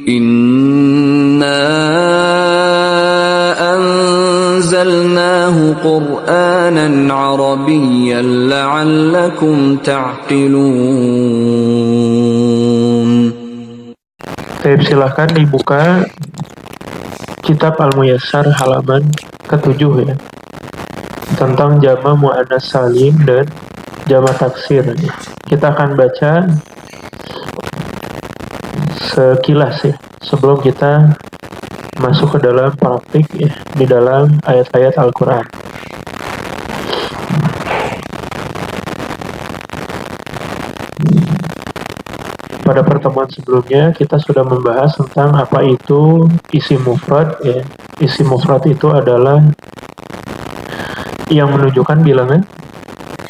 إنا أنزلناه قرآنا عربيا لعلكم تعقلون. Baik, silahkan dibuka kitab Al-Muyassar halaman ke-7 ya, tentang jama' muannats salim dan jama' taksir. Kita akan baca sekilas ya, sebelum kita masuk ke dalam praktik ya, di dalam ayat-ayat Al-Quran. Pada pertemuan sebelumnya kita sudah membahas tentang apa itu isim mufrad ya. Isim mufrad itu adalah yang menunjukkan bilangan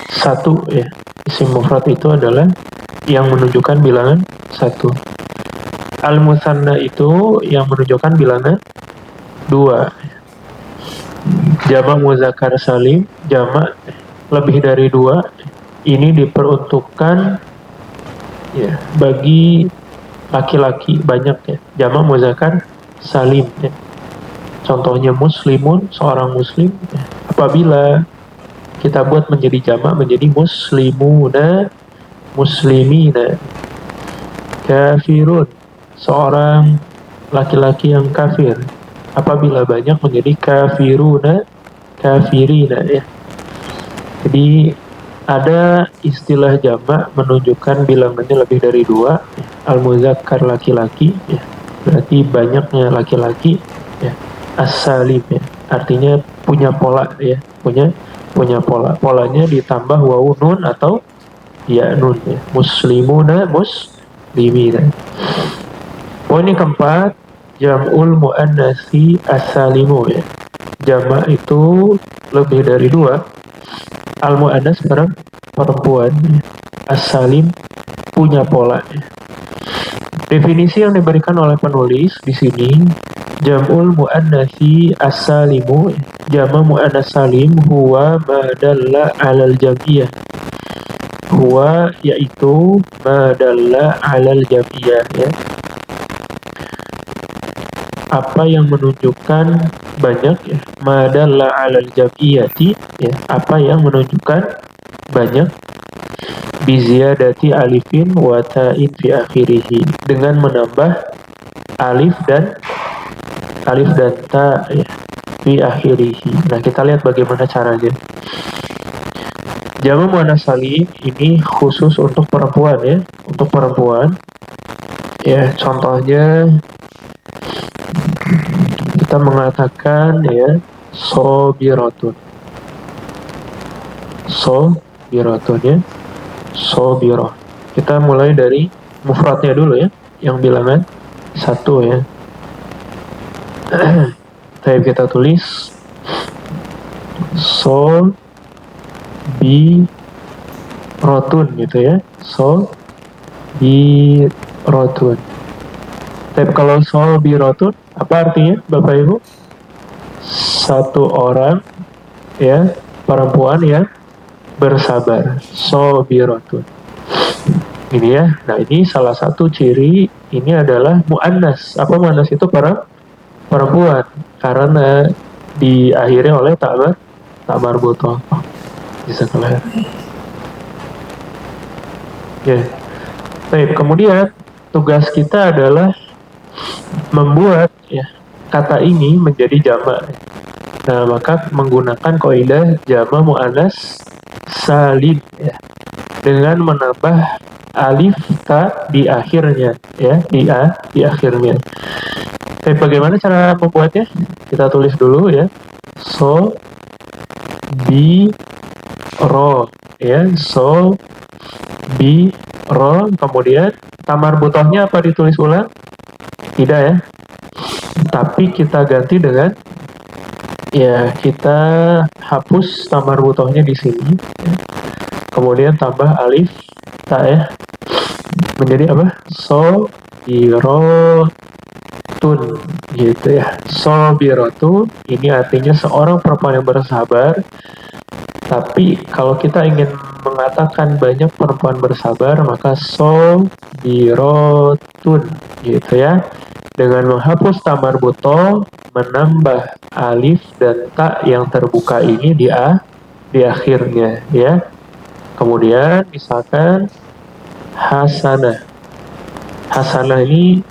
satu ya. Isim mufrad itu adalah yang menunjukkan bilangan satu. Al-musanna itu yang menunjukkan bilangan dua. Jama' muzakkar salim, jama' lebih dari dua, ini diperuntukkan ya bagi laki-laki banyak ya. Jama' muzakkar salim ya. Contohnya muslimun, seorang muslim ya. Apabila kita buat menjadi jama' menjadi muslimuna, muslimina. Kafirun, seorang laki-laki yang kafir. Apabila banyak menjadi kafiruna, kafirina ya. Jadi ada istilah jama' menunjukkan bilangannya lebih dari dua. Al-muzakkar laki-laki ya, berarti banyaknya laki-laki ya. As-salim ya, artinya punya pola ya, punya pola. Polanya ditambah wawu nun atau ya nun ya. Muslimuna, muslimina. Poin yang keempat, jam'ul muannatsi as-salimu ya. Jama' itu lebih dari dua. Al-mu'annas perempuan, as-salim punya pola. Definisi yang diberikan oleh penulis di sini, jam'ul mu'annatsi as-salimu, jama' mu'annas salim, huwa ma dalla 'alal jam'iyah. Huwa yaitu ma dalla 'alal jam'iyah ya. Apa yang menunjukkan banyak ya, madalla 'alal jam'iyati ya, apa yang menunjukkan banyak, biziyadati alifin wa ta'in fi akhirih, dengan menambah alif dan ta ya, fi akhirih. Nah, kita lihat bagaimana caranya. Jama' muannats salim ini khusus untuk perempuan ya, untuk perempuan ya. Contohnya kita mengatakan ya, sobiratun ya, sobirah. Kita mulai dari mufradnya dulu ya, yang bilangan satu ya. Kita tulis sobirotun gitu ya, sobirotun. Tapi kalau sobirotun apa artinya Bapak Ibu? Satu orang ya, perempuan yang bersabar. Sobirotun. Ini ya. Nah, ini salah satu ciri, ini adalah mu'annas. Apa mu'annas itu? Perempuan. Karena diakhiri oleh tak marbutoh. Bisa kelar. Ya. Baik, kemudian tugas kita adalah membuat ya kata ini menjadi jama'. Nah, maka menggunakan kaidah jama' muannats salim ya, dengan menambah alif ta di akhirnya ya, di akhirnya. Tapi bagaimana cara membuatnya? Kita tulis dulu ya. So bi ro ya, so bi ro, kemudian tamar butohnya apa ditulis ulang? Tidak ya, tapi kita ganti dengan ya, kita hapus tamar butohnya di sini ya. Kemudian tambah alif ta ya, menjadi apa? Sobirotun gitu ya. Sobirotun ini artinya seorang perempuan yang bersabar. Tapi kalau kita ingin mengatakan banyak perempuan bersabar, maka sobirotun gitu ya. Dengan menghapus tamar buto, menambah alif dan ta yang terbuka ini di akhirnya, ya. Kemudian misalkan hasanah. Hasanah ini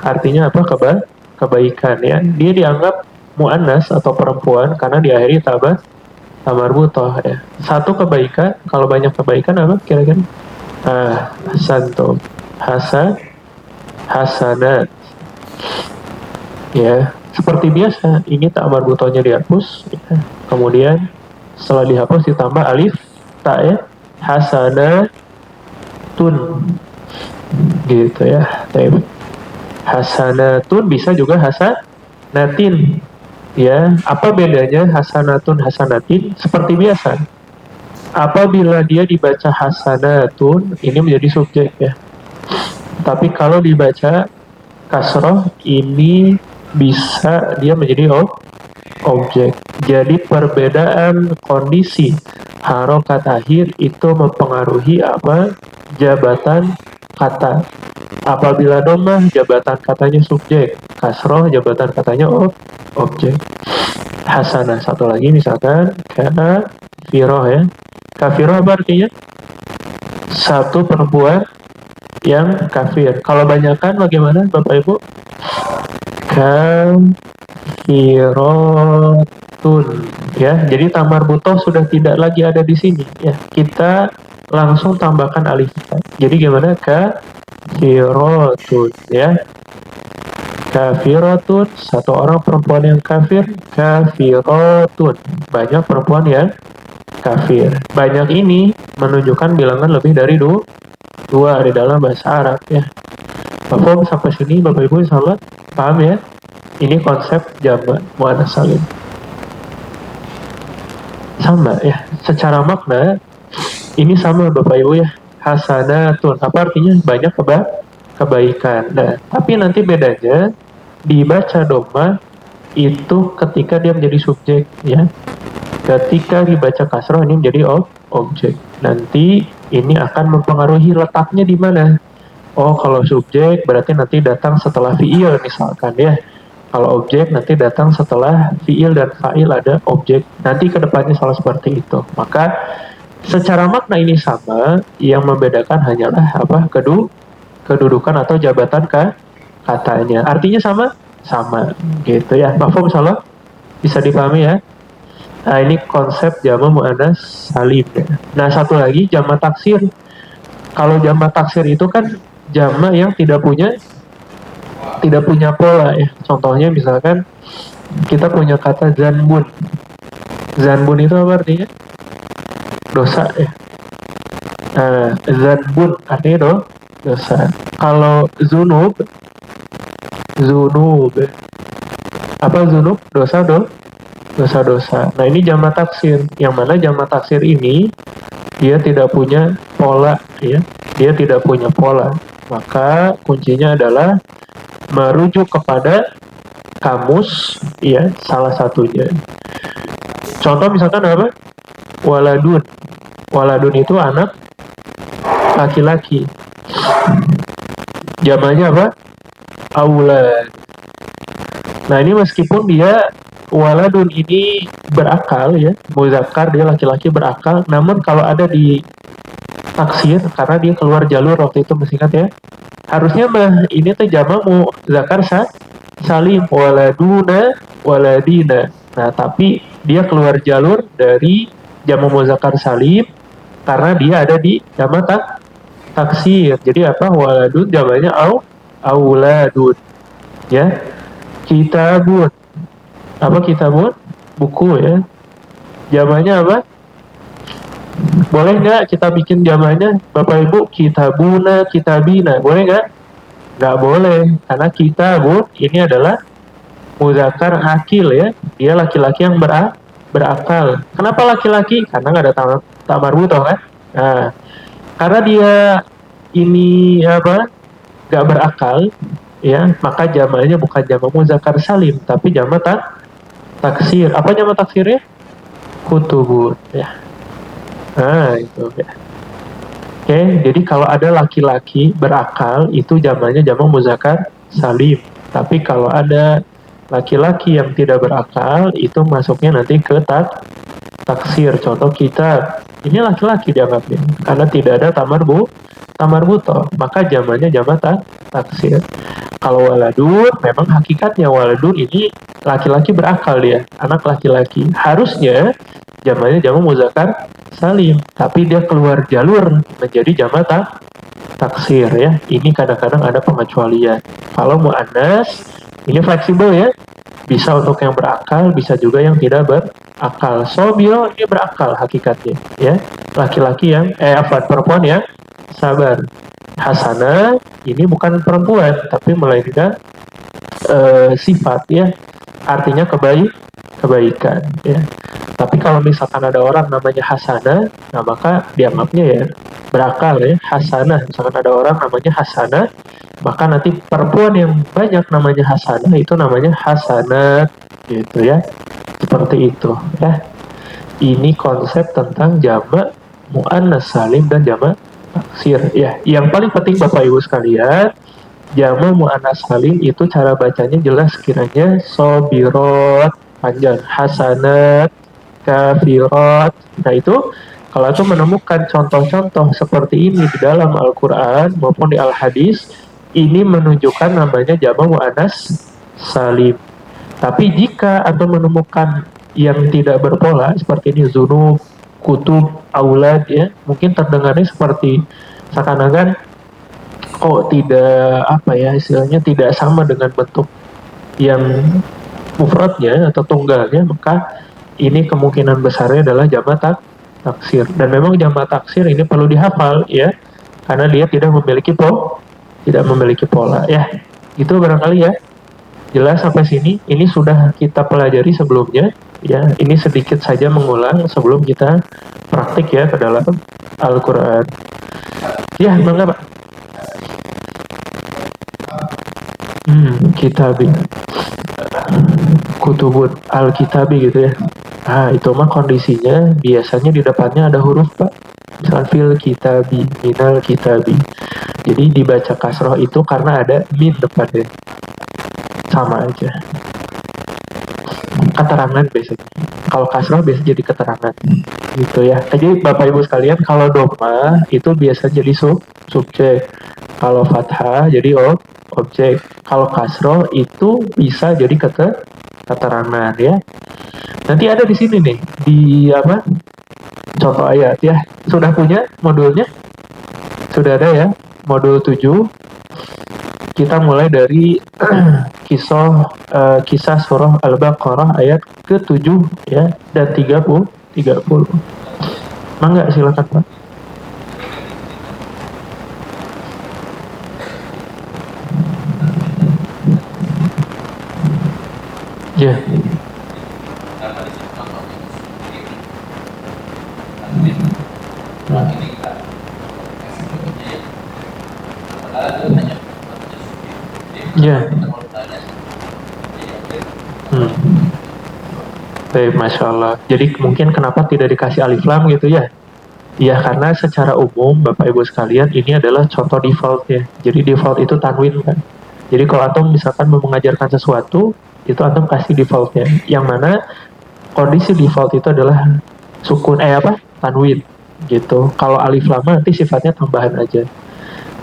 artinya apa? Kebaikan, ya. Dia dianggap muannas atau perempuan karena diakhiri tamar butoh, ya. Satu kebaikan, kalau banyak kebaikan apa kira-kira? Hasantum. Hasanat, ya. Seperti biasa, ini tamar butohnya dihapus, ya. Kemudian setelah dihapus ditambah alif ta, ya. Hasanatun, gitu, ya. Hasanatun bisa juga hasanatin, ya. Apa bedanya hasanatun hasanatin? Seperti biasa, apabila dia dibaca hasanatun ini menjadi subjek, ya. Tapi kalau dibaca kasroh ini bisa dia menjadi objek. Jadi perbedaan kondisi harokat akhir itu mempengaruhi apa? Jabatan kata. Apabila domah, jabatan katanya subjek. Kasroh, jabatan katanya objek. Hasanah, satu lagi misalkan kafiroh, ya. Kafiroh apa artinya? Satu perempuan yang kafir. Kalau banyakan bagaimana Bapak Ibu? Kafirotun, ya. Jadi tamar butoh sudah tidak lagi ada di sini, ya. Kita langsung tambahkan alif. Jadi gimana? Kafirotun, ya. Kafirotun, satu orang perempuan yang kafir. Kafirotun, banyak perempuan yang kafir. Banyak ini menunjukkan bilangan lebih dari dua di dalam bahasa Arab, ya. Bapak sampai sini Bapak Ibu insya paham, ya. Ini konsep jamak muannats salim. Sama, ya. Secara makna ini sama Bapak Ibu, ya. Hasanatun, apa artinya? Banyak kebaikan. Nah, tapi nanti bedanya dibaca doma itu ketika dia menjadi subjek, ya. Ketika dibaca kasroh ini menjadi objek. Nanti ini akan mempengaruhi letaknya di mana. Oh, kalau subjek berarti nanti datang setelah fiil misalkan, ya. Kalau objek nanti datang setelah fiil dan fa'il ada objek. Nanti kedepannya selalu seperti itu. Maka secara makna ini sama, yang membedakan hanyalah apa? Kedudukan atau jabatan katanya. Artinya sama, gitu, ya. Mafhum insyaallah bisa dipahami, ya. Nah, ini konsep jamak muannats salim, ya. Nah, satu lagi jamak taksir. Kalau jamak taksir itu kan jamak yang tidak punya pola, ya. Contohnya misalkan kita punya kata zanbun. Zanbun itu apa artinya? Dosa, ya. Nah, zanbun artinya dosa. Kalau zunub, apa zunub? Dosa-dosa. Nah, ini jamak taksir. Yang mana jamak taksir ini dia tidak punya pola, ya. Dia tidak punya pola. Maka kuncinya adalah merujuk kepada kamus, ya, salah satunya. Contoh misalkan apa? Waladun. Waladun itu anak laki-laki. Jamaknya apa? Aulad. Nah, ini meskipun dia waladun ini berakal, ya, muzakkar, dia laki-laki berakal, namun kalau ada di taksir karena dia keluar jalur waktu itu, masih ingat, ya. Harusnya ini tuh jamak muzakkar salim, waladuna, waladina. Nah, tapi dia keluar jalur dari jamak muzakkar salim karena dia ada di jamak taksir. Jadi apa? Waladun jamaknya auladun, ya. Kitabun. Apa kitabun? Buku, ya. Jamaknya apa? Boleh nggak kita bikin jamaknya, Bapak Ibu? Kitabuna, kitabina. Boleh nggak? Nggak boleh. Karena kitabun ini adalah muzakkar akil, ya. Dia laki-laki yang berakal. Kenapa laki-laki? Karena nggak ada tamar butoh, kan? Nah, karena dia ini apa? Nggak berakal, ya. Maka jamaknya bukan jamak muzakkar salim, tapi jamak taksir. Apa jamak taksirnya? Kutubun, ya. Nah, itu, ya. Oke, jadi kalau ada laki-laki berakal itu jamaknya jamak muzakkar salim. Tapi kalau ada laki-laki yang tidak berakal itu masuknya nanti ke taksir. Contoh kita ini laki-laki dianggapnya karena tidak ada tamar buto, maka jamaknya jamak taksir. Kalau waladun memang hakikatnya waladun ini laki-laki berakal, dia anak laki-laki, harusnya jamaknya jamak muzakkar salim, tapi dia keluar jalur menjadi jamak taksir ya. Ini kadang-kadang ada pengecualian. Kalau muannas ini fleksibel ya, bisa untuk yang berakal, bisa juga yang tidak berakal. Sobiro ini berakal hakikatnya ya, laki-laki yang perempuan yang sabar. Hasanah ini bukan perempuan tapi melainkan sifat ya, artinya kebaikan ya. Tapi kalau misalkan ada orang namanya Hasanah, nah maka dianggapnya ya berakal ya, Hasanah. Misalkan ada orang namanya Hasanah, maka nanti perempuan yang banyak namanya Hasanah itu namanya Hasanat gitu ya. Seperti itu ya. Ini konsep tentang jamak muannas salim dan jamak taksir ya. Yang paling penting Bapak Ibu sekalian, jamak muannas salim itu cara bacanya jelas kiranya sobirot panjang, hasanat, kafirat. Nah itu kalau itu menemukan contoh-contoh seperti ini di dalam Al-Quran maupun di Al-Hadis, ini menunjukkan namanya jamak muannas salim. Tapi jika Anda menemukan yang tidak berpola seperti ini, zunub, kutub, aulad ya, mungkin terdengarnya seperti seakan-akan tidak apa ya istilahnya, tidak sama dengan bentuk yang mufradnya atau tunggalnya, maka ini kemungkinan besarnya adalah jamak taksir. Dan memang jamak taksir ini perlu dihafal ya, karena dia tidak memiliki pola ya. Itu barangkali ya. Jelas sampai sini? Ini sudah kita pelajari sebelumnya ya. Ini sedikit saja mengulang sebelum kita praktik ya ke dalam Al-Quran. Ya, bangga Pak. Kitabi, kutubun al-kitabi gitu ya. Nah, itu mah kondisinya biasanya di depannya ada huruf Pak. Misalkan fil kitabi, minal kitabi. Jadi dibaca kasroh itu karena ada min depannya. Sama aja. Keterangan biasanya. Kalau kasroh biasa jadi keterangan. Gitu ya. Jadi Bapak Ibu sekalian, kalau doma itu biasa jadi subjek. Kalau fathah jadi objek. Kalau kasroh itu bisa jadi keterangan ya. Nanti ada di sini nih, di apa? Contoh ayat ya. Sudah punya modulnya? Sudah ada ya, modul 7. Kita mulai dari kisah surah Al-Baqarah ayat ke-7 ya dan 30. Mangga silakan Pak. Ya. Ya. Baik, Masya Allah. Jadi mungkin kenapa tidak dikasih alif lam gitu ya? Ya karena secara umum Bapak Ibu sekalian ini adalah contoh default ya. Jadi default itu tanwin kan. Jadi kalau antum misalkan mau mengajarkan sesuatu, itu antum kasih defaultnya. Yang mana kondisi default itu adalah sukun tanwin gitu. Kalau alif lam nanti sifatnya tambahan aja.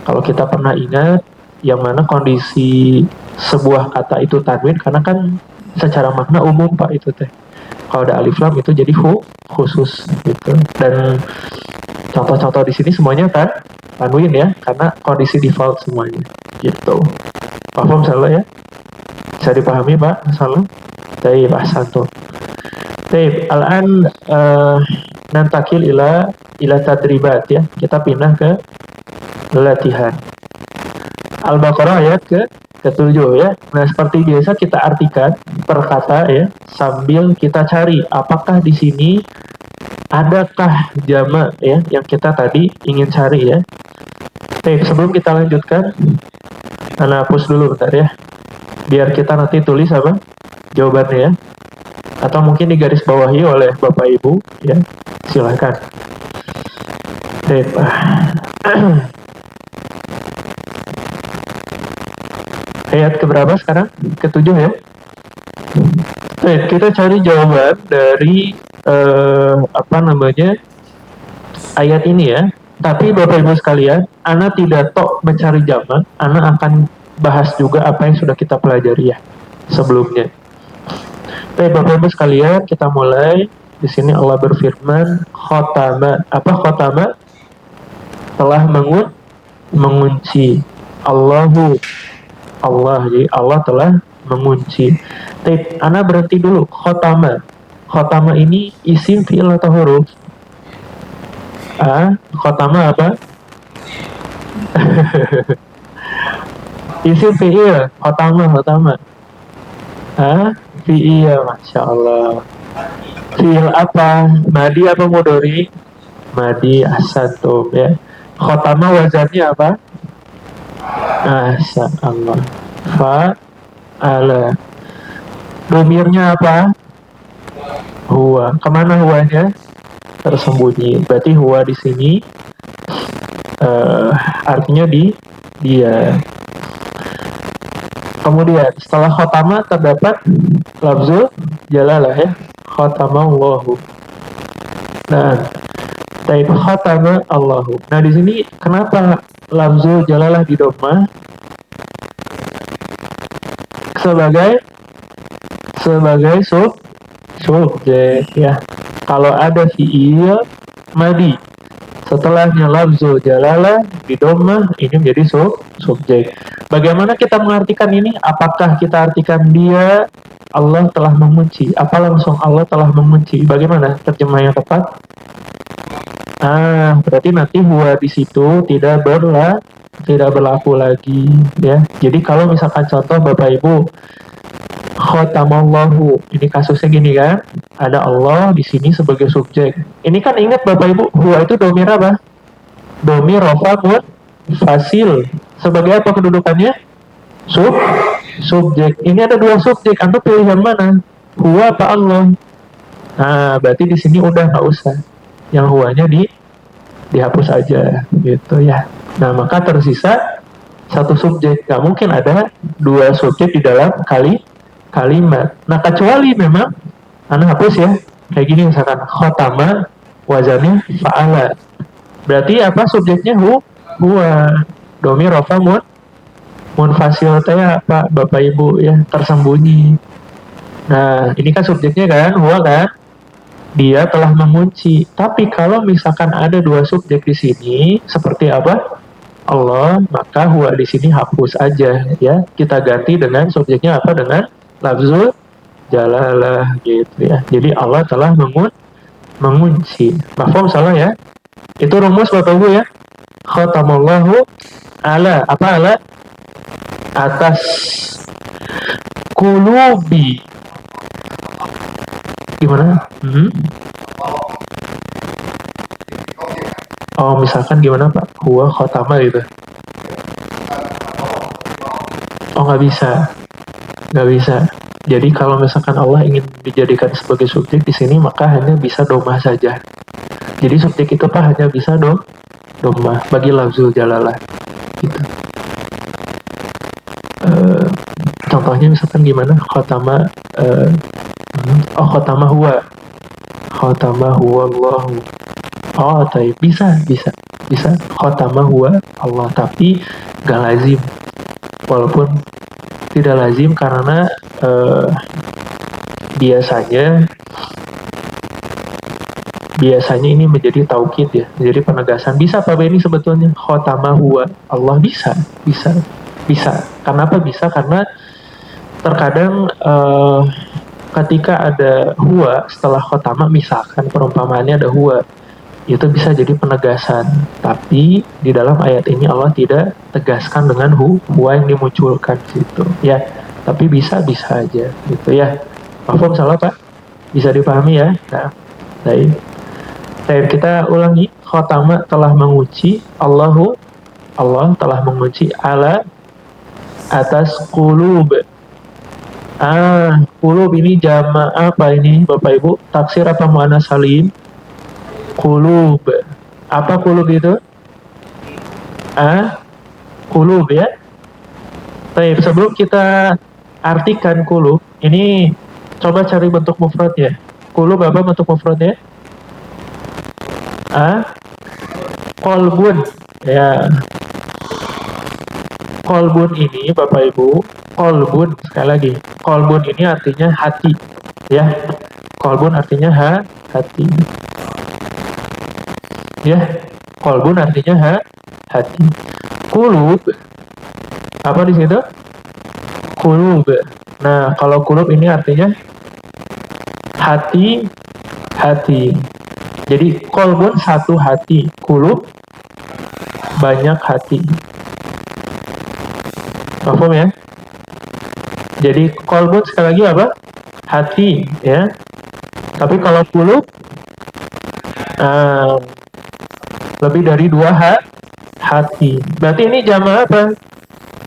Kalau kita pernah ingat yang mana kondisi sebuah kata itu tanwin karena kan secara makna umum Pak itu teh. Kalau ada alif lam itu jadi khusus gitu. Dan contoh-contoh di sini semuanya kan tanwin ya, karena kondisi default semuanya gitu. Paham salah ya? Bisa dipahami Pak? Salah? Taib, ahsantum. Taib, al-an nantakil ila tadribat ya. Kita pindah ke latihan. Al-Baqarah ayat ke-7 ya. Nah, seperti biasa kita artikan per kata ya, sambil kita cari apakah di sini adakah jamak ya yang kita tadi ingin cari ya. Baik, sebelum kita lanjutkan, Ana hapus dulu bentar ya. Biar kita nanti tulis apa jawabannya ya. Atau mungkin digaris bawahi oleh Bapak Ibu ya. Silakan. Baik. Ayat keberapa sekarang? Ketujuh ya. Baik, kita cari jawaban dari apa namanya ayat ini ya. Tapi Bapak Ibu sekalian, Ana tidak tok mencari jawaban, Ana akan bahas juga apa yang sudah kita pelajari ya sebelumnya. Baik Bapak Ibu sekalian, kita mulai. Di sini Allah berfirman, khotama. Apa khotama? Telah mengunci. Allahu Allah, jadi Allah telah mengunci. Tapi Ana berhenti dulu. Khotama. Khotama ini isim, fi'il atau huruf? Khotama apa? Isim fi'il. Khotama. Fi'il, Masya Allah. Fi'il apa? Madi apa mudori? Madi, asantum ya. Khotama wazannya apa? Masya Allah. Fa'ala. Domirnya apa? Huwa. Kemana huwanya? Tersembunyi. Berarti huwa di sini artinya dia. Kemudian setelah khotama terdapat lafzul jalalah ya. Khotama Allahu. Nah, taib khotama Allahu. Nah di sini kenapa lafzul jalalah di dhamma? Sebagai subjek ya. Kalau ada fi'il madi setelahnya lafzul jalalah di dhamma, ini menjadi subjek. Bagaimana kita mengartikan ini? Apakah kita artikan dia Allah telah mengunci? Apa langsung Allah telah mengunci? Bagaimana terjemah yang tepat? Berarti nanti huwa di situ tidak berlaku lagi ya. Jadi kalau misalkan contoh Bapak Ibu, khotamallahu, ini kasusnya gini kan, ada Allah di sini sebagai subjek. Ini kan ingat Bapak Ibu, huwa itu domir apa? Domir rafa fasil. Sebagai apa kedudukannya? Subjek. Ini ada dua subjek, Anda pilih yang mana? Huwa apa Allah? Berarti di sini udah nggak usah. Yang huwanya dihapus aja, gitu ya. Nah, maka tersisa satu subjek. Nggak mungkin ada dua subjek di dalam kalimat. Nah, kecuali memang Anda hapus ya. Kayak gini misalkan, khotama, wazannya fa'ala. Berarti apa subjeknya? Huwa. Domir rofa munfasil tanya apa Bapak Ibu ya, tersembunyi. Nah, ini kan subjeknya kan, huwa kan? Dia telah mengunci. Tapi kalau misalkan ada dua subjek di sini, seperti apa? Allah, maka huwa di sini hapus aja ya. Kita ganti dengan subjeknya apa? Dengan lafzul jalalah gitu ya. Jadi Allah telah mengunci. Mafhum salah ya? Itu rumus Bapak Ibu ya. Khatamallahu ala apa ala? Atas kulubi. Gimana? Oh, misalkan gimana Pak? Huwa khotama gitu. Oh, nggak bisa. Jadi kalau misalkan Allah ingin dijadikan sebagai subjek di sini, maka hanya bisa domah saja. Jadi subjek itu Pak hanya bisa domah bagi lafzul jalalah. Gitu. Contohnya misalkan gimana? Khotama khotama huwa Allahu. Tapi bisa khotama huwa Allah, tapi gak lazim. Walaupun tidak lazim karena biasanya ini menjadi taukid ya, menjadi penegasan. Bisa Pak Beni sebetulnya khotama huwa Allah, bisa. Kenapa bisa? Karena terkadang ketika ada huwa setelah khotama, misalkan perumpamaannya ada huwa, itu bisa jadi penegasan. Tapi di dalam ayat ini Allah tidak tegaskan dengan huwa yang dimunculkan situ ya. Tapi bisa aja gitu ya. Paham salah Pak? Bisa dipahami ya? Nah, baik. Kita ulangi. Khotama telah mengunci. Allah telah mengunci ala atas qulub. Qulub ini jama' apa ini Bapak Ibu? Taksir apa mu'annas salim? Qulub. Apa qulub itu? qulub ya. Baik, sebelum kita artikan qulub, ini coba cari bentuk mufradnya. Qulub apa bentuk mufradnya? Qalbun. Ya. Qalbun ini Bapak Ibu, qalbun sekali lagi. Qalbun ini artinya hati, ya. Qalbun artinya hati. Ya, qalbun artinya hati. Qulub apa di situ? Qulub. Nah, kalau qulub ini artinya hati. Jadi qalbun satu hati, qulub banyak hati. Paham ya? Jadi qalbun sekali lagi apa? Hati ya. Tapi kalau qulub lebih dari dua hati. Berarti ini jama' apa?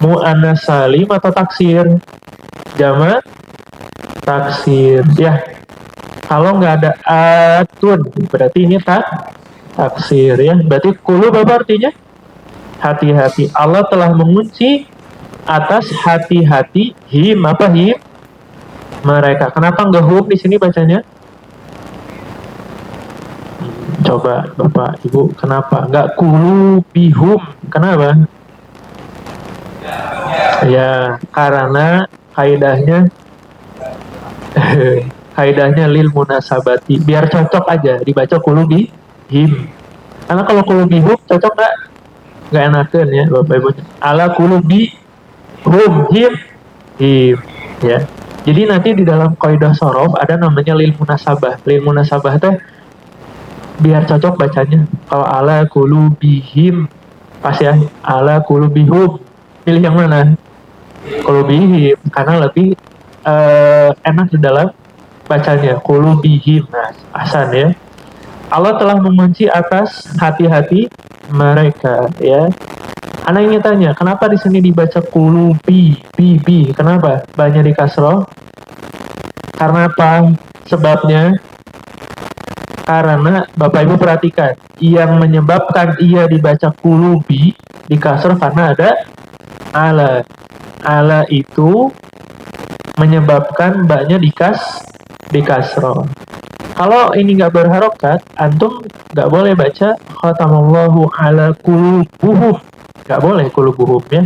Mu'annas salim atau taksir? Jama' taksir. Ya. Kalau nggak ada atun, berarti ini taksir ya. Berarti qulub apa artinya? Hati-hati. Allah telah mengunci atas hati-hati him mereka. Kenapa nggak hum di sini bacanya? Coba Bapak Ibu, kenapa nggak qulubihum? Kenapa? Ya, karena kaidahnya lil munasabati, biar cocok aja dibaca qulubihim. Karena kalau qulubihum cocok nggak enakan ya Bapak Ibu. Ala qulubihum him ya. Jadi nanti di dalam kaidah sorof ada namanya lil munasabah. Lil munasabah teh biar cocok bacanya. Kalau ala qulubihim pas ya, ala qulubihum. Pilih yang mana? Qulubihim karena lebih enak di dalam bacanya. Qulubihim. Nah, ahsan ya. Allah telah mengunci atas hati-hati mereka ya. Anak ingin tanya, kenapa di sini dibaca qulubi, bi? Kenapa? Banyak di kasroh. Karena apa? Sebabnya karena Bapak Ibu perhatikan, yang menyebabkan ia dibaca qulubi di kasroh karena ada ala. Ala itu menyebabkan baknya di kasroh. Kalau ini nggak berharokat, antum nggak boleh baca khatamallahu ala qulubuhum. Nggak boleh qulubuhum ya.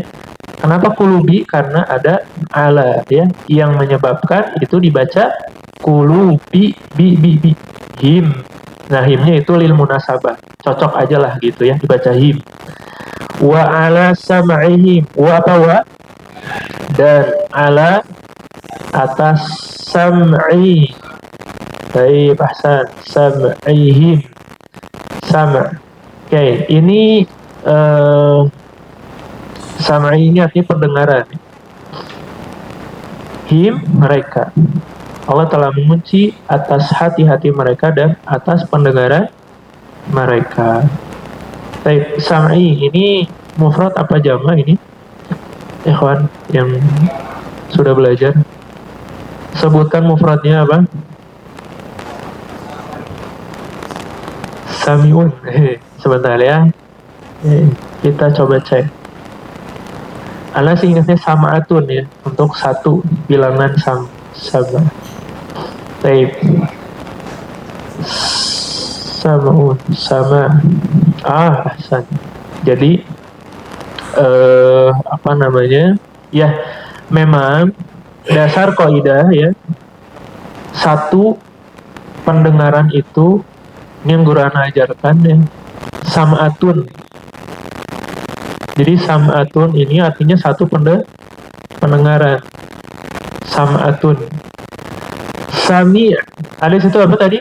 Kenapa qulubi? Karena ada ala ya, yang menyebabkan itu dibaca qulubi bi him. Nah, himnya itu lil munasabah. Cocok aja lah gitu ya, dibaca him. Wa ala sam'ihim. Wa apa wa? Dan ala atas sam'i. Baik, ahsan. Sam'ihim. Sam'. Oke, ini sam'i ini artinya pendengaran. Him, mereka. Allah telah mengunci atas hati-hati mereka dan atas pendengaran mereka. Baik, sam'i ini mufrad apa jama' ini? Ikhwan yang sudah belajar, sebutkan mufradnya apa? Samiun. Sebentar ya. Kita coba cek. Ana sih ingatnya sama'atun ya, untuk satu bilangan sama. Baik. Sama'un, sama. Ahsan. Jadi apa namanya? Ya, memang dasar kaidah ya. Satu pendengaran itu ini yang guru ana ajarkan ya, sam'atun. Jadi sam'atun ini artinya satu pendengaran. Sam'atun. Sami, ada situ apa tadi?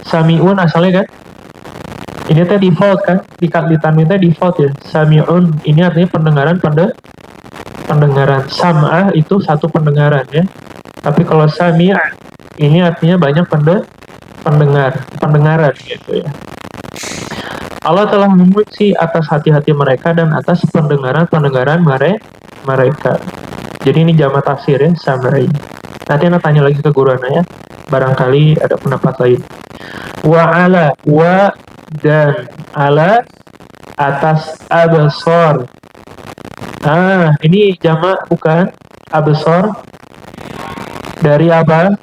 Sami'un asalnya kan? Ini teh default kan? Di tanwin teh default ya. Sami'un ini artinya pendengaran. Sam'ah itu satu pendengaran ya. Tapi kalau sami' ini artinya banyak pendengaran gitu ya. Allah telah mengunci atas hati-hati mereka dan atas pendengaran mereka. Jadi ini jama' tafsir ya, samai. Nanti Anda tanya lagi ke guru Anda ya, barangkali ada pendapat lain. Wa ala, wa dan ala atas absor. Ini jamak bukan? Absor dari apa?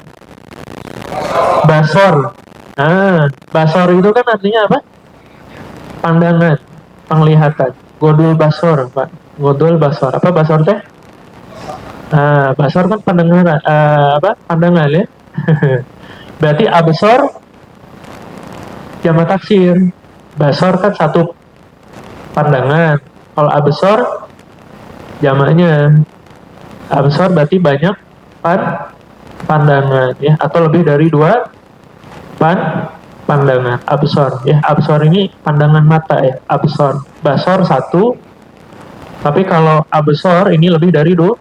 Basor. Basor itu kan artinya apa? Pandangan, penglihatan. Godul basor, Pak. Godul basor. Apa basor teh? Basor kan pendengaran, pandangan ya. Berarti absor jamak taksir. Basor kan satu pandangan. Kalau absor jamaknya. Absor berarti banyak pandangan ya, atau lebih dari dua pandangan. Absor ya. Absor ini pandangan mata ya. Absor. Basor satu, tapi kalau absor ini lebih dari dua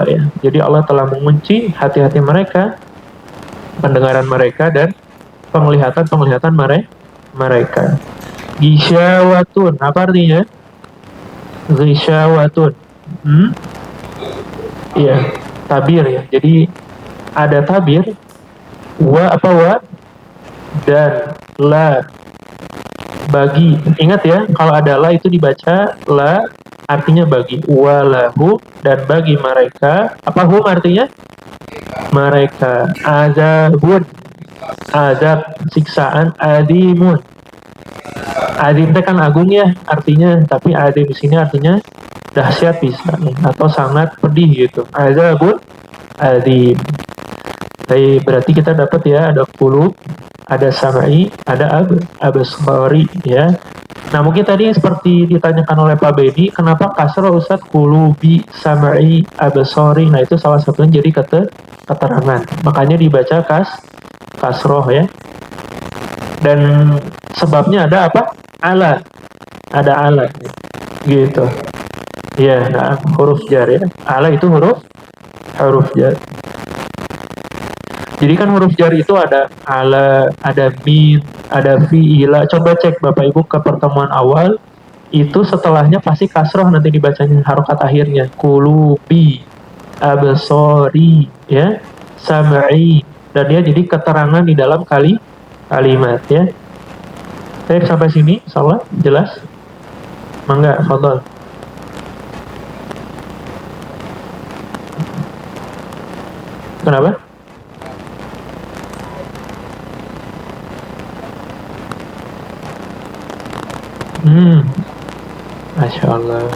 ya. Jadi Allah telah mengunci hati-hati mereka, pendengaran mereka dan penglihatan mereka. Gisyawatun, apa artinya? Gisyawatun. Iya, tabir ya. Jadi ada tabir wa dan la, bagi. Ingat ya, kalau ada la itu dibaca la, artinya bagi. Walahu, dan bagi mereka. Apa hum artinya? Mereka. Azabun, azab, siksaan. Adimun, adim itu kan agung ya artinya, tapi adim di sini artinya dahsyat bisa atau sangat pedih gitu. Azabun adim. Jadi berarti kita dapat ya, ada qulub, ada samai, ada absari ya. Nah mungkin tadi seperti ditanyakan oleh Pak Beni, kenapa kasroh Ustadz? Qulubi, samai, absari. Nah itu salah satunya jadi keterangan. Makanya dibaca kasroh ya. Dan sebabnya ada apa? Ala. Ada ala. Gitu. Ya, nah, huruf jar ya. Ala itu huruf jar. Jadi kan huruf jar itu ada ala, ada min, ada fi'ila. Coba cek Bapak Ibu ke pertemuan awal, itu setelahnya pasti kasroh nanti dibacanya harokat akhirnya. Qulubi, absori, ya, sam'i. Dan dia jadi keterangan di dalam kalimat ya. Saya sampai sini, insyaallah jelas. Mangga, fadhal. Kenapa? Masya Allah.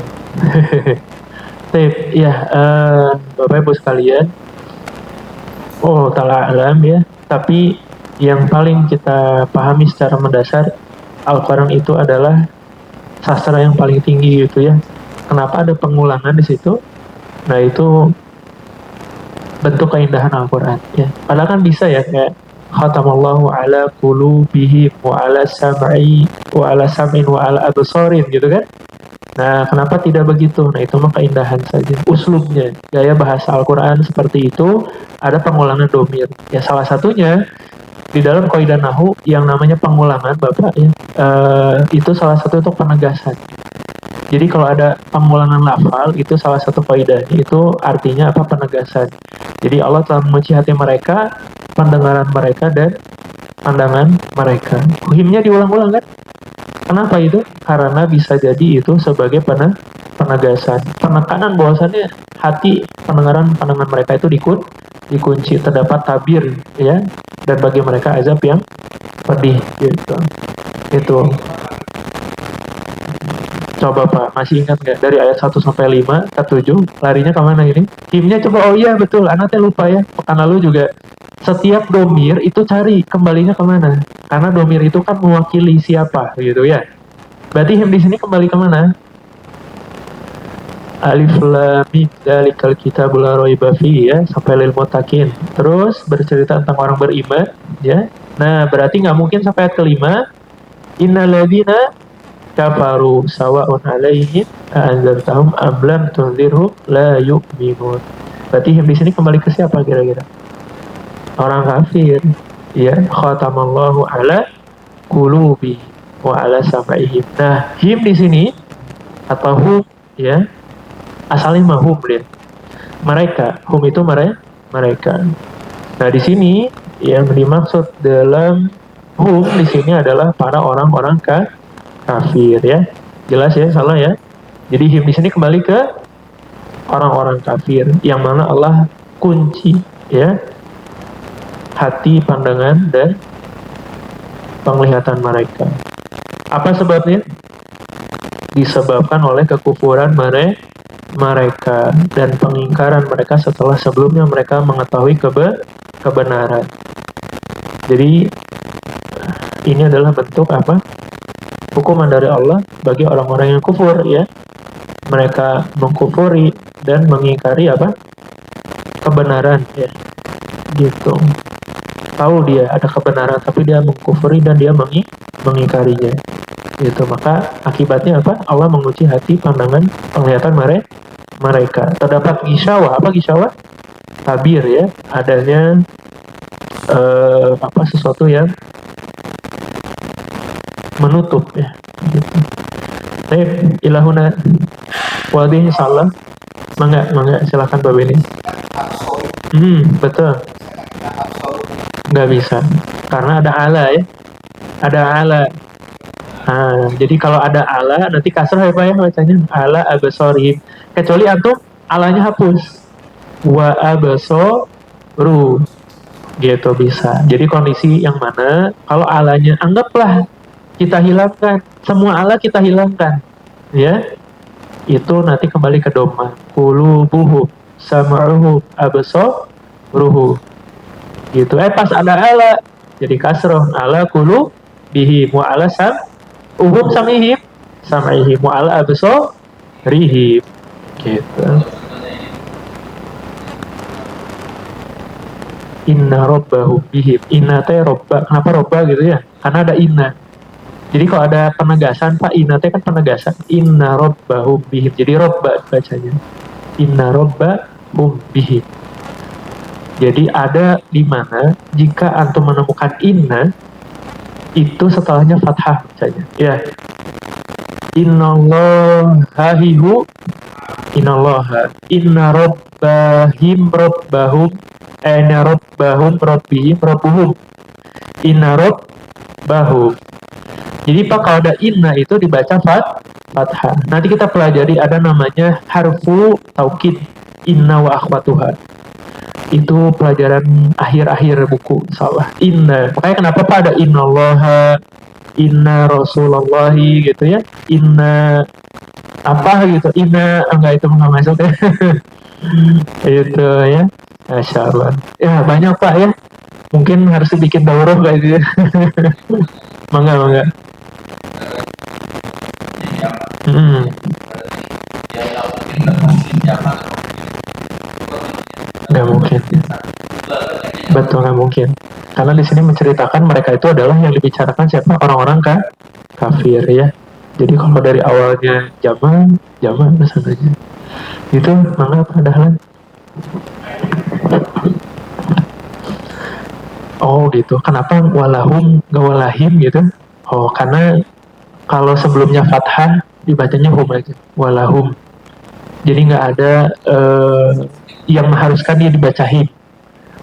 Ya, Bapak Ibu sekalian. Oh, ta'ala alam ya. Tapi yang paling kita pahami secara mendasar, Al-Quran itu adalah sastra yang paling tinggi gitu ya. Kenapa ada pengulangan di situ? Nah itu bentuk keindahan Al-Quran ya. Padahal kan bisa ya kayak khatamallahu ala qulubihim wa ala sam'i wa ala sam'in wa ala absarin gitu kan. Nah kenapa tidak begitu? Nah itu mah keindahan saja. Uslubnya, gaya bahasa Al-Quran seperti itu, ada pengulangan domir. Ya salah satunya di dalam kaidah nahu yang namanya pengulangan Bapak ya, itu salah satu untuk penegasan. Jadi kalau ada pengulangan lafal itu salah satu kaidahnya, itu artinya apa? Penegasan. Jadi Allah telah mengunci hati mereka, pendengaran mereka dan pandangan mereka. Himnya diulang-ulang kan? Kenapa itu? Karena bisa jadi itu sebagai penegasan, penekanan bahwasannya hati, pendengaran, pandangan mereka itu dikunci, terdapat tabir ya, dan bagi mereka azab yang pedih gitu. Itu. Coba Pak, masih ingat nggak dari ayat 1 sampai 5 ke 7 larinya kemana ini? Himnya coba, oh iya betul, anaknya lupa ya. Pekan lalu juga setiap domir itu cari kembalinya kemana? Karena domir itu kan mewakili siapa gitu ya. Berarti him di sini kembali kemana? Alif lam mim dzalikal kitabul la raiba fihi ya, sampai lil muttaqin. Terus bercerita tentang orang beriman ya. Nah, berarti nggak mungkin sampai ayat kelima. Innal ladzina kafaru sawa'un 'alaihim a'anzartahum am lam tunzirhum la yu'minun. Berarti him di sini kembali ke siapa kira-kira? Orang kafir. Ya, khatamallahu ala qulubi wa ala sam'ihim. Nah, him di sini atau hum ya, asalnya mahum lihat. Mereka, hum itu mereka. Nah, di sini yang dimaksud dalam Hum di sini adalah para orang-orang kafir ya. Jelas ya, salah ya. Jadi him di sini kembali ke orang-orang kafir yang mana Allah kunci ya hati, pandangan dan penglihatan mereka. Apa sebabnya? Disebabkan oleh kekufuran mereka dan pengingkaran mereka setelah sebelumnya mereka mengetahui kebenaran. Jadi ini adalah bentuk apa? Hukuman dari Allah bagi orang-orang yang kufur ya. Mereka mengkufuri dan mengingkari apa? Kebenaran ya. Gitu. Tahu dia ada kebenaran tapi dia mengkufuri dan dia mengingkarinya. Gitu. Maka akibatnya apa? Allah menguji hati, pandangan, penglihatan mereka. Terdapat gisyawa. Apa gisyawa? Tabir ya. Adanya sesuatu yang menutup ya. Gitu. Baik, ilahuna wadih salah. Mangga silakan Bapak ini. Betul. Nggak bisa. Karena ada ala ya. Ada ala. Nah, jadi kalau ada ala nanti kasrah ya Pak ya bacanya. Ala absorihim. Kecuali antum alanya hapus. Wa absoru. Gitu bisa. Jadi kondisi yang mana kalau alanya anggaplah kita hilangkan. Semua ala kita hilangkan. Ya. Itu nanti kembali ke doma. Qulubuhum sam'uhum absaruhum. Gitu. Pas ada ala jadi kasroh. Ala qulubihim wa ala sam'uhum sam'ihim wa ala absarihim. Gitu. Inna rabbahum bihim. Inna teh robba. Kenapa robba gitu ya? Karena ada inna. Jadi kalau ada penegasan Pak, inna teh kan penegasan. Inna rabbahum bihim. Jadi robba bacanya. Inna rabbahum bihim. Jadi ada di mana jika antum menemukan inna itu setelahnya fathah bacanya. Ya. Innallahahihu innallaha inna rabbahum inna rabbahum inna rabbahum. Jadi Pak kalau ada inna itu dibaca fathah. Nanti kita pelajari ada namanya harfu taukid inna wa akhwatuha. Itu pelajaran akhir-akhir buku salah. Inna. Makanya kenapa Pak ada innallaha, inna rasulullahi gitu ya. Inna apa gitu. Inna enggak itu enggak masuk ya. Itu ya. Masya Allah. Ya banyak Pak ya. Mungkin harus dibikin daurah kayak gitu. Mangga. Nggak mungkin. Betul, nggak mungkin. Karena di sini menceritakan mereka itu adalah yang dibicarakan siapa? Orang-orang kafir ya. Jadi kalau dari awalnya zaman kesana aja. Itu mangga padahal. Oh gitu. Kenapa walahum nggak walahim gitu? Oh karena kalau sebelumnya fathah dibacanya hum aja. Walahum. Jadi nggak ada yang mengharuskan dia dibaca him.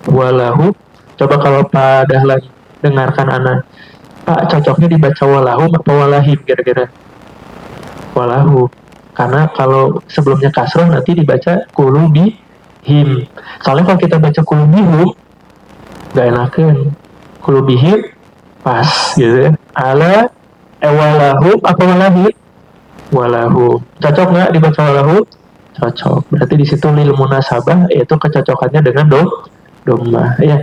Walahu. Coba kalau Pak Dahlan dengarkan anak. Pak cocoknya dibaca walahum atau walahim kira-kira? Walahu. Karena kalau sebelumnya kasroh nanti dibaca kulubihim. Soalnya kalau kita baca kulubihum gak enakan. Kulubihim pas gitu ya. Ala walahum atau walahim? Walahum. Cocok nggak dibaca walahum? Cocok. Berarti di situ lil munasabah yaitu kecocokannya dengan domba ya.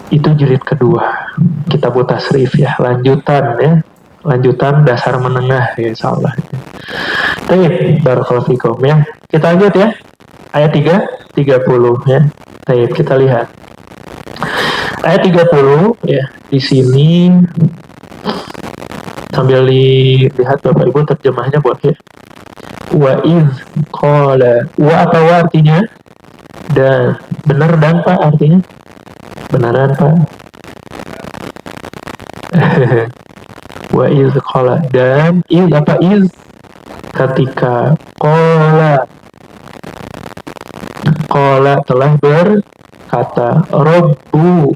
Itu jilid kedua. Kitab tasrif ya, lanjutan ya. Lanjutan dasar menengah ya insyaallah. Baik, barakallahu fikum ya. Kita lanjut ya. Ayat 30 ya. Baik, kita lihat. Ayat 30 ya. Di sini sambil dilihat Bapak Ibu terjemahnya buat ya. Wa iz qala. Wa apa wa artinya? Dan benar dan Pak artinya? Benaran Pak. Wa iz qala. Dan iz apa iz? Ketika qala telah berkata Rabbu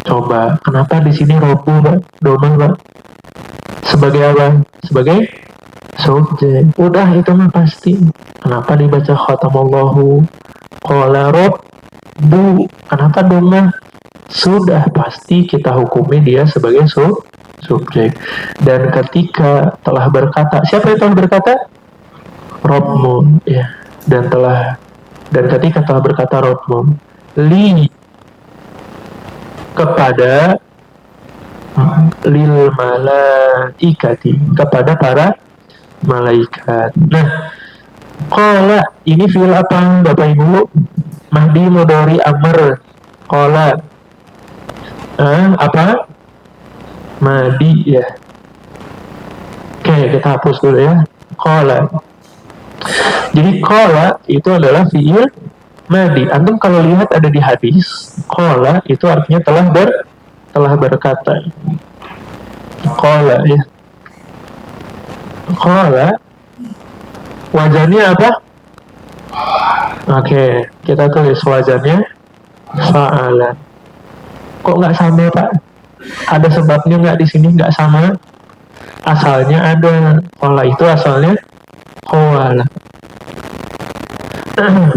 Coba, kenapa di sini robu, Pak? Doma, Pak? Sebagai apa? Sebagai subjek. Udah itu mah pasti. Kenapa dibaca khatamallahu? Qala robbu. Kenapa doma? Sudah pasti kita hukumi dia sebagai subjek. Dan ketika telah berkata, siapa yang telah berkata? Robmu, ya. Dan ketika telah berkata Robmu, li kepada lil malaikati, kepada para malaikat. Nah, qala ini fi'il apa Bapak Ibu? Mahdi mudhari amr. Qala apa? Mahdi ya. Oke, kita hapus dulu ya. Qala. Jadi qala itu adalah fi'il Mahdi. Antum kalau lihat ada di hadis, qala itu artinya telah berkata. Qala ya. Qala wazannya apa? Oke, kita tulis wazannya fa'ala. Kok nggak sama, Pak? Ada sebabnya nggak di sini nggak sama? Asalnya ada. Qala itu asalnya qala.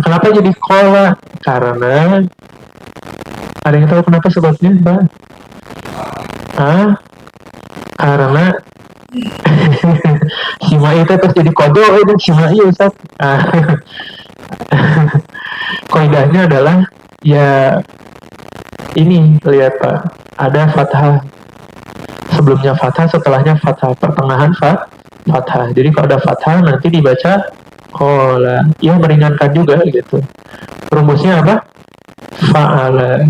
Kenapa jadi qala? Karena ada yang tahu kenapa sebabnya, Pak? Karena Simai itu terus jadi kodok itu Simai Ustaz. Kaidahnya adalah ya ini lihat Pak, ada fathah sebelumnya fathah, setelahnya fathah, pertengahan fathah. Jadi kalau ada fathah nanti dibaca qala, ya meringankan juga gitu. Rumusnya apa? Fa'ala.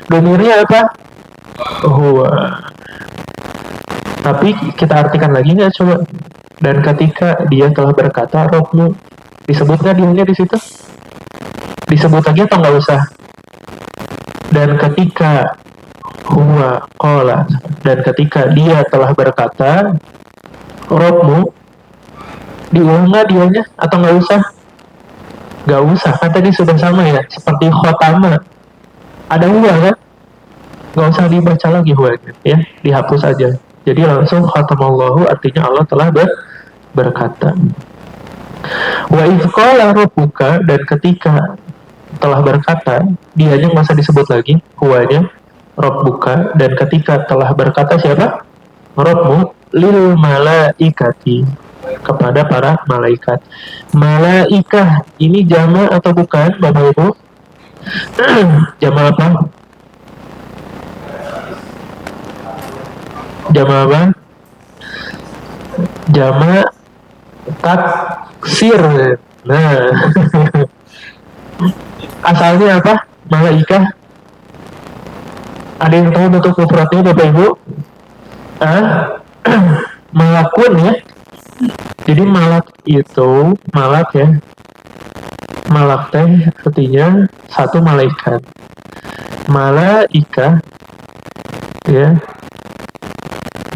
Domirnya apa? Huwa. Tapi kita artikan lagi nggak coba? Dan ketika dia telah berkata Robmu, disebut nggak dianya di situ? Disebut lagi atau nggak usah? Dan ketika huwa qala, dan ketika dia telah berkata Robmu, diulang nggak dianya atau nggak usah? Nggak usah, kan tadi sudah sama ya, seperti khotama. Ada huwa kan? Nggak usah dibaca lagi huwanya, ya, dihapus aja. Jadi langsung khatamallahu artinya Allah telah berkata. Wa idh qala rabbuka, dan ketika telah berkata, dianya masa disebut lagi, huwanya, rabbuka, dan ketika telah berkata siapa? Rabbu lil malaikati, kepada para malaikat. Malaikah ini jama atau bukan, Bapak Ibu? Jama apa? Jama apa? Jama taksir. Nah, asalnya apa? Malaikah. Ada yang tahu bentuk mufradnya Bapak Ibu? Malakun ya. Jadi malak itu, malak ya. Malak teh artinya satu malaikat. Malaika ya.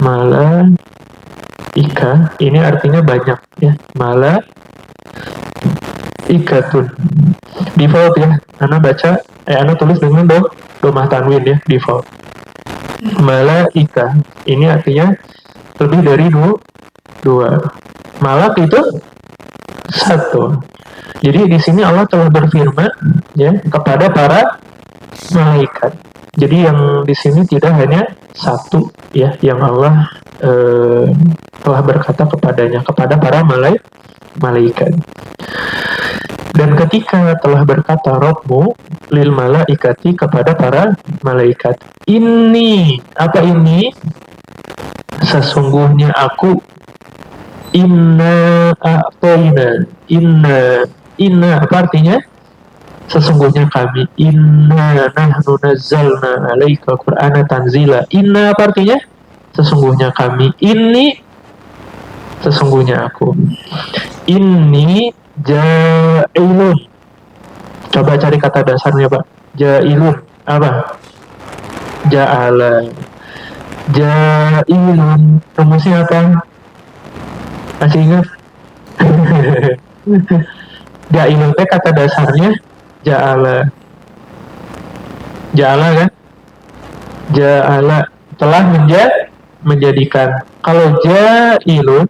Malaika ini artinya banyak ya. Malaikatun. Default ya. Ana baca, Ana tulis dengan domah tanwin ya, default. Malaika ini artinya lebih dari dua. Malak itu satu. Jadi di sini Allah telah berfirman ya kepada para malaikat. Jadi yang di sini tidak hanya satu ya yang Allah telah berkata kepadanya, kepada para malaikat. Dan ketika telah berkata Rabbu lil malaikati, kepada para malaikat, ini apa ini? Sesungguhnya aku, inna a'toina, inna apa artinya? Sesungguhnya kami, inna nahnu nazzalna alaika qur'ana tanzila. Inna apa artinya? Sesungguhnya kami, ini sesungguhnya aku, ini ja'ilun. Coba cari kata dasarnya Pak. Ja'ilun apa? Ja'ala. Ja'ilun rumusnya apa? Masih ingat? Ja'ilun teh kata dasarnya Ja'ala. Ja'ala kan? Ja'ala telah menjadikan. Kalau ja'ilun,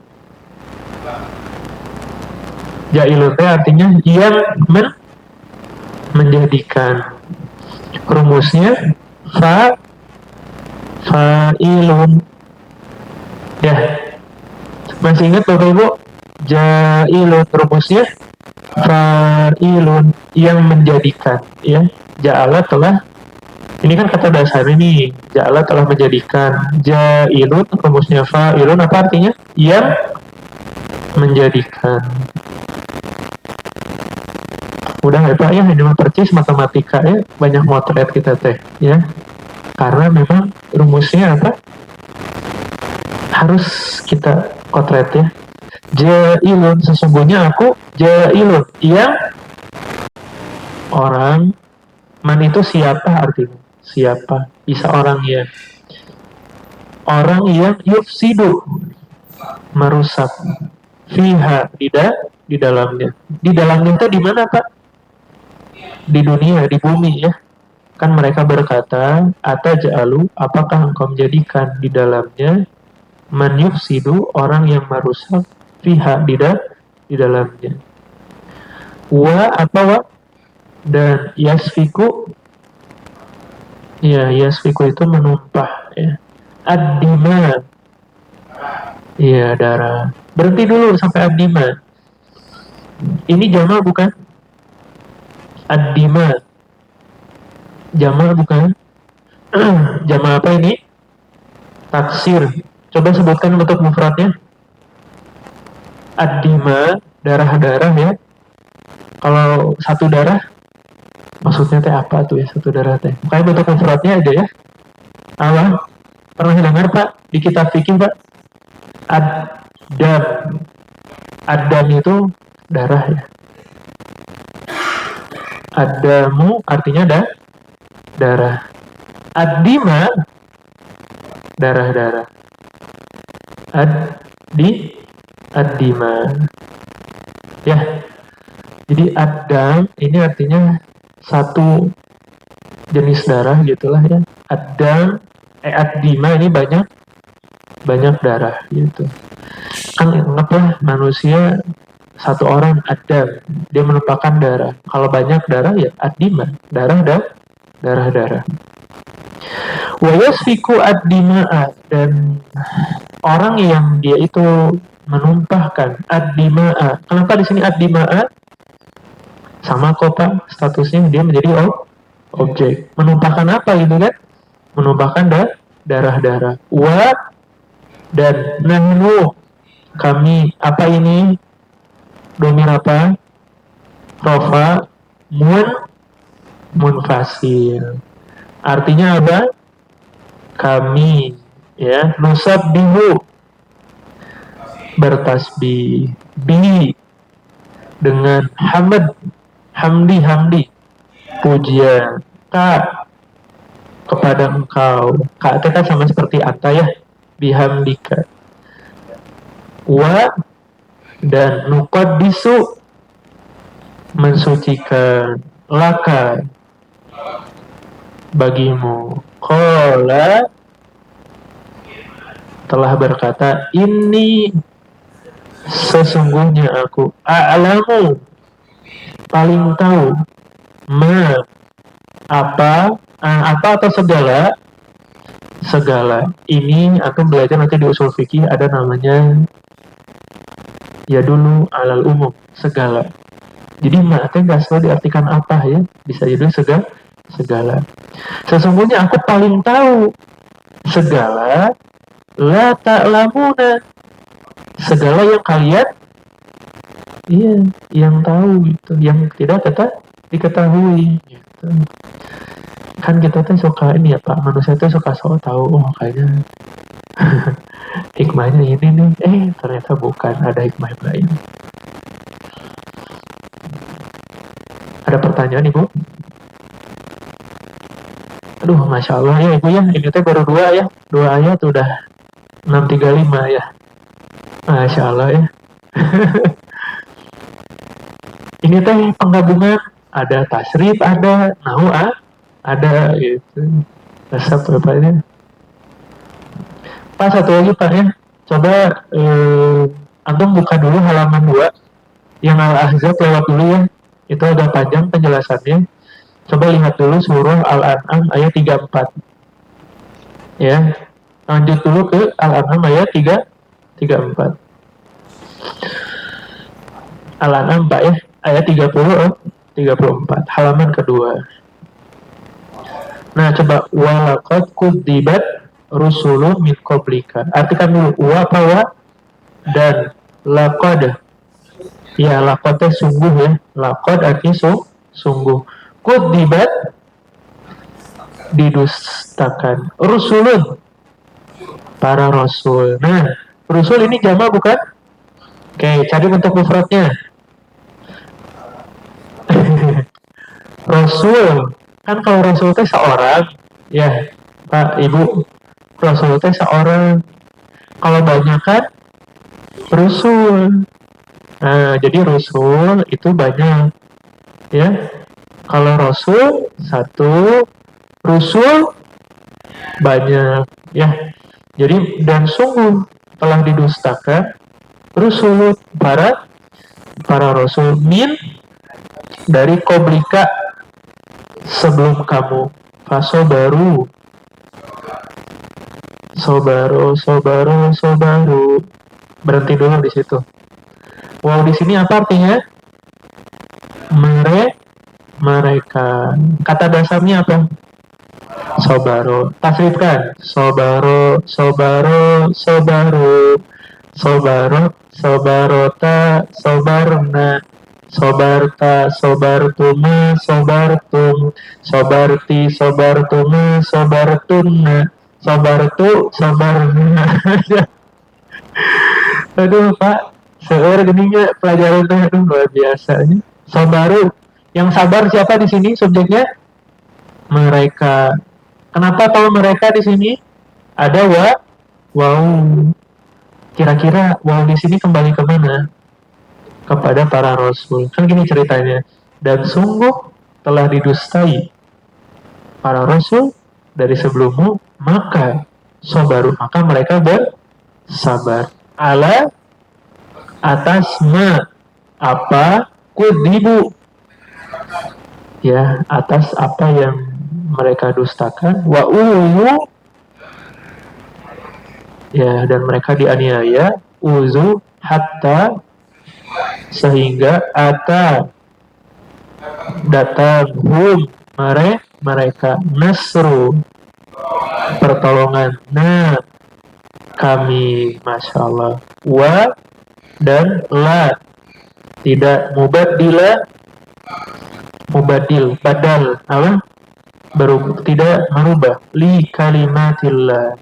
ja'ilun artinya yang menjadikan. Rumusnya fa'ilun. Ya, masih ingat Bapak Ibu? Ja'ilun rumusnya fa'ilun, yang menjadikan, ya. Ja'ala telah, ini kan kata dasar ini, ja'ala telah menjadikan. Ja'ilun rumusnya fa'ilun, apa artinya? Yang menjadikan. Udah ya Pak ya, ini mah percis matematika ya, banyak motret kita teh ya. Karena memang rumusnya apa? Harus kita kotret ya. Ja'ilun, sesungguhnya aku ja'ilun, yang orang. Man itu siapa artinya? Siapa? Bisa orang ya. Orang yang yufsidu, merusak. Fiha, di dalamnya. Di dalamnya itu di mana Pak? Di dunia, di bumi ya. Kan mereka berkata, ataj'alu, apakah engkau menjadikan di dalamnya man yufsidu, orang yang merusak, fiha, di dalamnya. Wa apa wa? Dan yasfiku, ya yasfiku itu menumpah ya. Ad-dima, ya darah. Berhenti dulu sampai ad-dima. Ini jama bukan? Ad-dima jama bukan? Jama apa ini? Taksir. Coba sebutkan bentuk mufradnya. Ad-dima, darah-darah ya. Kalau satu darah, maksudnya teh apa tuh ya satu darah teh? Kayak bentuk mufradnya aja ya. Apa? Pernah dengar Pak di kitab fikih Pak? Ad-dam. Ad-dam itu darah ya. Ad-damu artinya darah. Ad-dima, darah-darah. Ad-dima. Ya. Jadi ad-dam ini artinya satu jenis darah gitulah ya. Ad-dam, ad-dima ini banyak darah gitu. Kan anggaplah manusia satu orang adam, dia menumpahkan darah. Kalau banyak darah ya ad-dima, darah-darah. Wa yasfiku ad-dima'a, dan orang yang dia itu menumpahkan ad-dima'a. Kenapa di sini ad-dima'a? Sama kok Pak, statusnya dia menjadi objek. Menumpahkan apa gitu kan? Menumpahkan darah-darah. Wa, dan nahnu, kami, apa ini? Domir apa? Rofa munfasil. Artinya apa? Kami ya, nusabbihu, bertasbih, bi, dengan hamdi, pujian, ka, kepada engkau. Ka itu kan sama seperti anta ya, bihamdika. Wa, dan nuqaddisu, mensucikan, laka, bagimu. Qala, telah berkata, ini sesungguhnya aku, a'lamu, paling tahu, apa atau segala. Ini akan belajar nanti di usul fikih, ada namanya ya dulu alal umum, segala. Jadi ma teh nggak selalu diartikan apa ya, bisa jadi segala. Sesungguhnya aku paling tahu segala, la ta'lamuna, segala yang kalian yang tahu gitu, yang tidak diketahui gitu. Kan kita tuh suka ini ya Pak, manusia tuh suka soal tahu, kayaknya hikmahnya ini nih, ternyata bukan, ada hikmah lain. Ada pertanyaan Ibu? Aduh, Masya Allah ya Ibu ya, ini tuh baru 2 ayat udah 635 ya. Masya Allah ya. Ini penggabungan, ada tasrif, ada nahu, ada gitu. Resep ya Pak ini. Pak satu lagi Pak ya. Coba antum buka dulu halaman 2 yang Al-Ahzab lewat dulu ya. Itu agak panjang penjelasannya. Coba lihat dulu surah Al-An'am ayat 34. Ya. Lanjut dulu ke Al-An'am ayat 34. Al-An'am Pak ya, ayat 34, halaman kedua. Nah, coba walaqad kudzibat rusulun min qablika. Artikan dulu wa apa wa dan laqad. Ya, laqad sungguh ya. Laqad artinya sungguh. Kudzibat didustakan. Rusulun para rasul. Nah, rusul ini jama bukan? Oke, cari bentuk mufradnya. Rasul. Kan kalau rasul itu seorang, ya Pak, Ibu, rasul itu seorang. Kalau banyak kan rusul. Nah, jadi rasul itu banyak, ya. Kalau rasul satu, rusul banyak, ya. Jadi dan sungguh telah didustakan rusul para rasul min dari koblika sebelum kamu. Faso baru sobaru. Berhenti dulu di situ. Wow, di sini apa artinya? Mereka. Kata dasarnya apa? Sobaro. Tasrifkan. Sobaro. Sobarota, sobarna. Sobarta, sobartuma, sobartum. Sobarti, sobartuma, sobartunna. Sobartu, sobarna. Aduh Pak, seueur gininya pelajaran teh, aduh luar biasa ini. Sobaru, yang sabar siapa di sini subjeknya? Mereka. Kenapa tahu mereka di sini? Ada wow. Kira-kira wow di sini kembali ke mana? Kepada para rasul. Kan gini ceritanya. Dan sungguh telah didustai para rasul dari sebelummu, maka sobaru, maka mereka bersabar. Ala atas apa kudibu, ya, atas apa yang mereka dustakan, wa uzu, ya, dan mereka dianiaya, uzu hatta, sehingga datang mereka nasru, pertolongan, kami, masya Allah, wa dan la, tidak mubadil, badal, apa? Tidak merubah, li kalimatillah,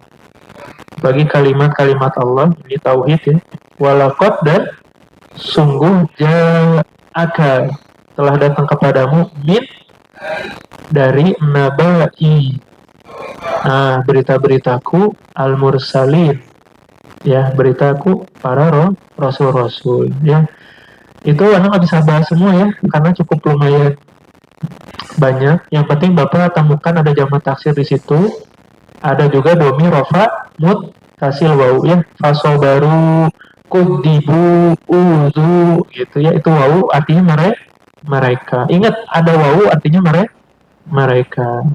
bagi kalimat-kalimat Allah, ini tauhid ya. Walaqad, dan sungguh ja'aka, telah datang kepadamu min, dari nabai, berita-beritaku, al-mursalin, ya, beritaku para rasul-rasul, ya. Itu anak nggak bisa bahas semua ya, karena cukup lumayan banyak. Yang penting Bapak temukan ada jamak taksir di situ, ada juga domi rofa tasil wau ya, faso baru kudibu uzu gitu ya, itu wau artinya mereka. Ingat ada wau artinya mereka.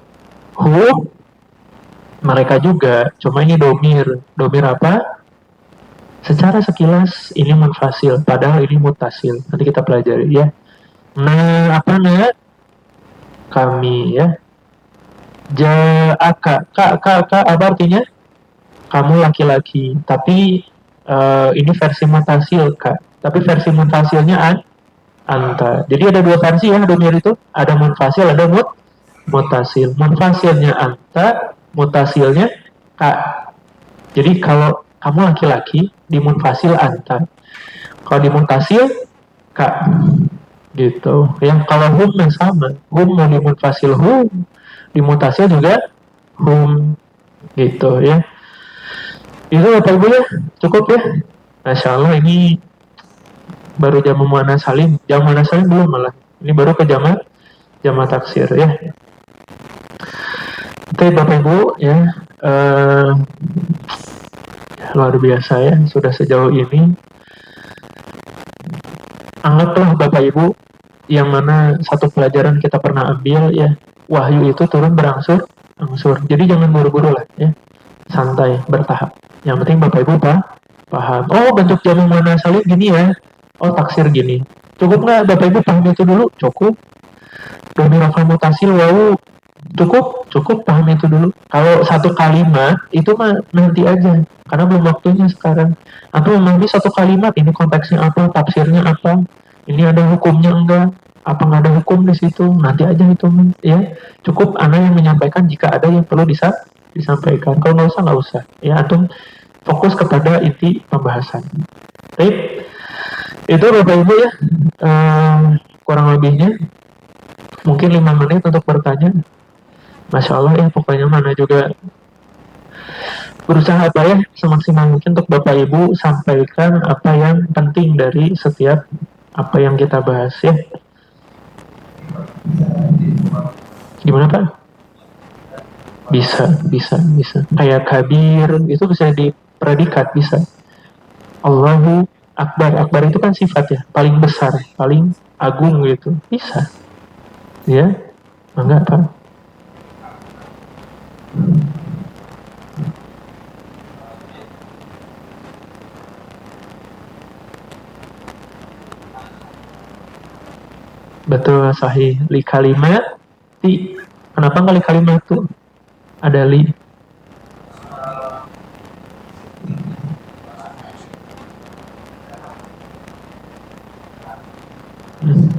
Mereka juga, cuma ini domir apa? Secara sekilas ini munfasil, padahal ini mutasil. Nanti kita pelajari ya. Nah, apa kami ya. Ja'aka, apa artinya? Kamu laki-laki. Tapi ini versi mutasil Kak. Tapi versi mutasilnya anta. Jadi ada dua versi ya domir itu. Ada munfasil, ada mutasil. Munfasilnya anta, mutasilnya Kak. Jadi kalau kamu laki-laki, di munfasil anta. Kalau di mutasil Kak. Gitu. Yang kalau hum yang sama. Hum mau di munfasil hum, di mutasil juga hum. Gitu ya. Itu Bapak Ibu ya, cukup ya. Masya Allah, ini baru jamu muannas salim. Jamu muannas salim belum malah. Ini baru ke jamak taksir ya. Oke Bapak Ibu ya, luar biasa ya sudah sejauh ini. Anggaplah Bapak Ibu yang mana satu pelajaran kita pernah ambil ya, wahyu itu turun berangsur-angsur. Jadi jangan buru-buru lah ya, santai, bertahap. Yang penting Bapak Ibu paham. Oh bentuk jamu mana salib gini ya, oh taksir gini. Cukup nggak Bapak Ibu paham itu dulu? Cukup. Domirakal mutasil wow, cukup paham itu dulu. Kalau satu kalimat itu mah nanti aja, karena belum waktunya sekarang. Atau memahami satu kalimat ini konteksnya apa, tafsirnya apa, ini ada hukumnya enggak, apa nggak ada hukum di situ, nanti aja itu ya. Cukup anak yang menyampaikan jika ada yang perlu disampaikan. Kalau nggak usah ya, atau fokus kepada inti pembahasan. Baik, itu Bapak Ibu ya, kurang lebihnya mungkin 5 menit untuk bertanya. Masya Allah ya, pokoknya mana juga berusaha apa ya semaksimal mungkin untuk Bapak Ibu sampaikan apa yang penting dari setiap apa yang kita bahas ya. Gimana Pak? Bisa. Kayak kabir itu bisa dipredikat, bisa. Allahu Akbar. Akbar itu kan sifat ya, paling besar, paling agung gitu. Bisa. Ya, enggak Pak? Betul, sahih. Li kalimat ti. Kenapa nggak li kalimat tuh? Ada li.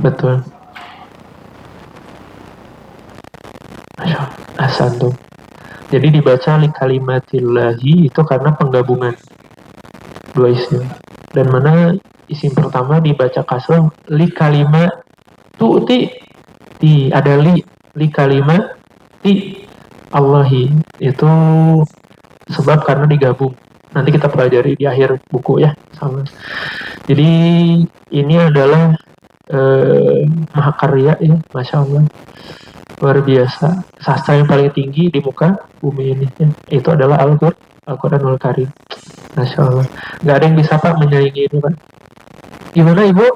Betul. Masya Allah. Asan tuh. Jadi dibaca li kalimatillahi itu karena penggabungan dua isim. Dan mana isim pertama dibaca kasrah li kalimat tu'ti, ada li kalimat ti Allahi, itu sebab karena digabung. Nanti kita pelajari di akhir buku ya, sama. Jadi ini adalah mahakarya ya, Masya Allah. Luar biasa. Sastra yang paling tinggi di muka bumi ini ya. Itu adalah Al-Quranul Karim. Masya Allah. Gak ada yang bisa Pak menyaingi itu Pak. Gimana Ibu?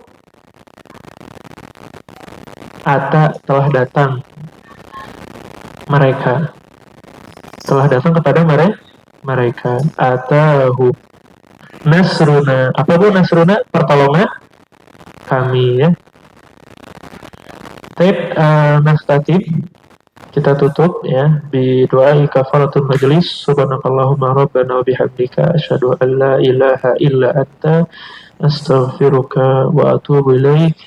Ata telah datang mereka, telah datang kepada mereka. Atahu nasruna, apa bu nasruna? Pertolongan kami ya. Taib nastatib, kita tutup ya bi doa kafaratul majlis. Subhanakallahumma rabbana wa bihamdika asyhadu an la ilaha illa anta astaghfiruka wa atubu ilaik.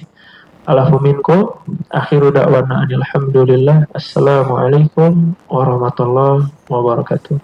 Alafu minkum. Akhiru da'wana alhamdulillah. Assalamualaikum warahmatullahi wabarakatuh.